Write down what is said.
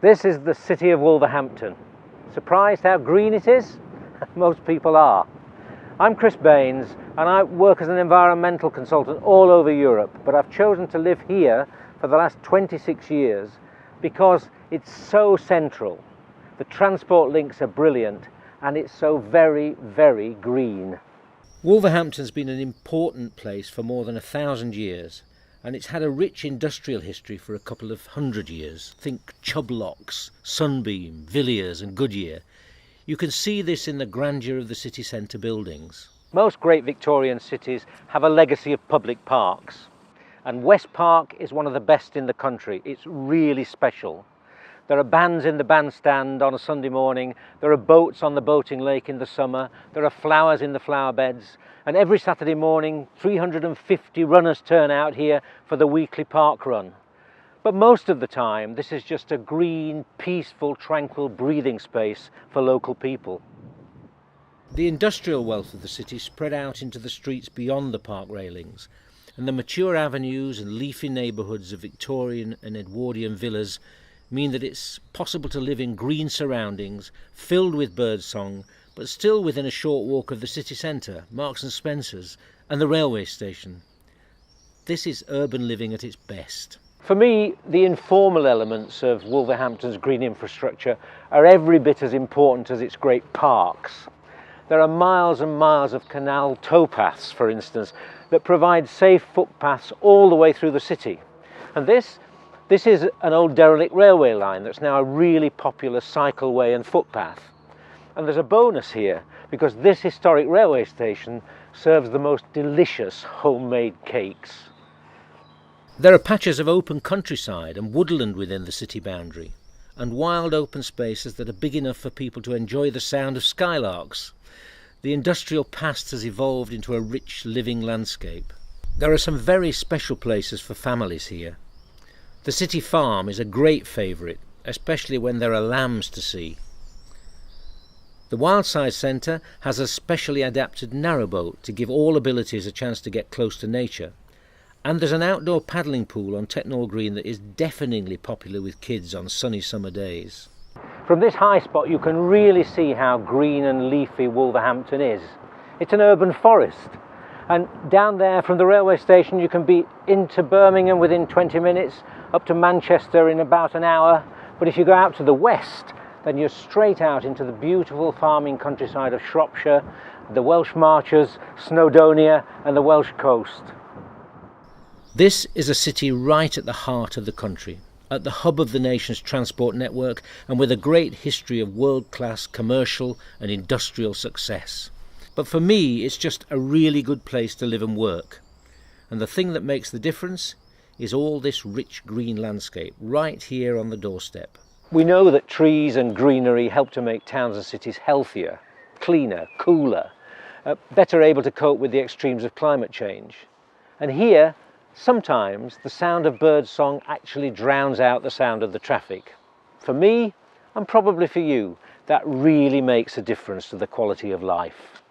This is the city of Wolverhampton. Surprised how green it is? Most people are. I'm Chris Baines and I work as an environmental consultant all over Europe, but I've chosen to live here for the last 26 years because it's so central. The transport links are brilliant and it's so very, very green. Wolverhampton's been an important place for more than 1,000 years, and it's had a rich industrial history for a couple of hundred years. Think Chubb Locks, Sunbeam, Villiers and Goodyear. You can see this in the grandeur of the city centre buildings. Most great Victorian cities have a legacy of public parks, and West Park is one of the best in the country. It's really special. There are bands in the bandstand on a Sunday morning, there are boats on the boating lake in the summer, there are flowers in the flower beds, and every Saturday morning 350 runners turn out here for the weekly park run. But most of the time this is just a green, peaceful, tranquil breathing space for local people. The industrial wealth of the city spread out into the streets beyond the park railings, and the mature avenues and leafy neighbourhoods of Victorian and Edwardian villas mean that it's possible to live in green surroundings filled with birdsong, but still within a short walk of the city centre, Marks and Spencer's and the railway station. This is urban living at its best. For me, the informal elements of Wolverhampton's green infrastructure are every bit as important as its great parks. There are miles and miles of canal towpaths, for instance, that provide safe footpaths all the way through the city. And this is an old derelict railway line that's now a really popular cycleway and footpath. And there's a bonus here because this historic railway station serves the most delicious homemade cakes. There are patches of open countryside and woodland within the city boundary, and wild open spaces that are big enough for people to enjoy the sound of skylarks. The industrial past has evolved into a rich living landscape. There are some very special places for families here. The city farm is a great favourite, especially when there are lambs to see. The Wildside Centre has a specially adapted narrowboat to give all abilities a chance to get close to nature. And there's an outdoor paddling pool on Tetnall Green that is deafeningly popular with kids on sunny summer days. From this high spot you can really see how green and leafy Wolverhampton is. It's an urban forest. And down there from the railway station you can be into Birmingham within 20 minutes, up to Manchester in about an hour. But if you go out to the west, then you're straight out into the beautiful farming countryside of Shropshire, the Welsh Marches, Snowdonia and the Welsh coast. This is a city right at the heart of the country, at the hub of the nation's transport network, and with a great history of world-class commercial and industrial success. But for me, it's just a really good place to live and work. And the thing that makes the difference is all this rich green landscape right here on the doorstep. We know that trees and greenery help to make towns and cities healthier, cleaner, cooler, better able to cope with the extremes of climate change. And here, sometimes the sound of birdsong actually drowns out the sound of the traffic. For me, and probably for you, that really makes a difference to the quality of life.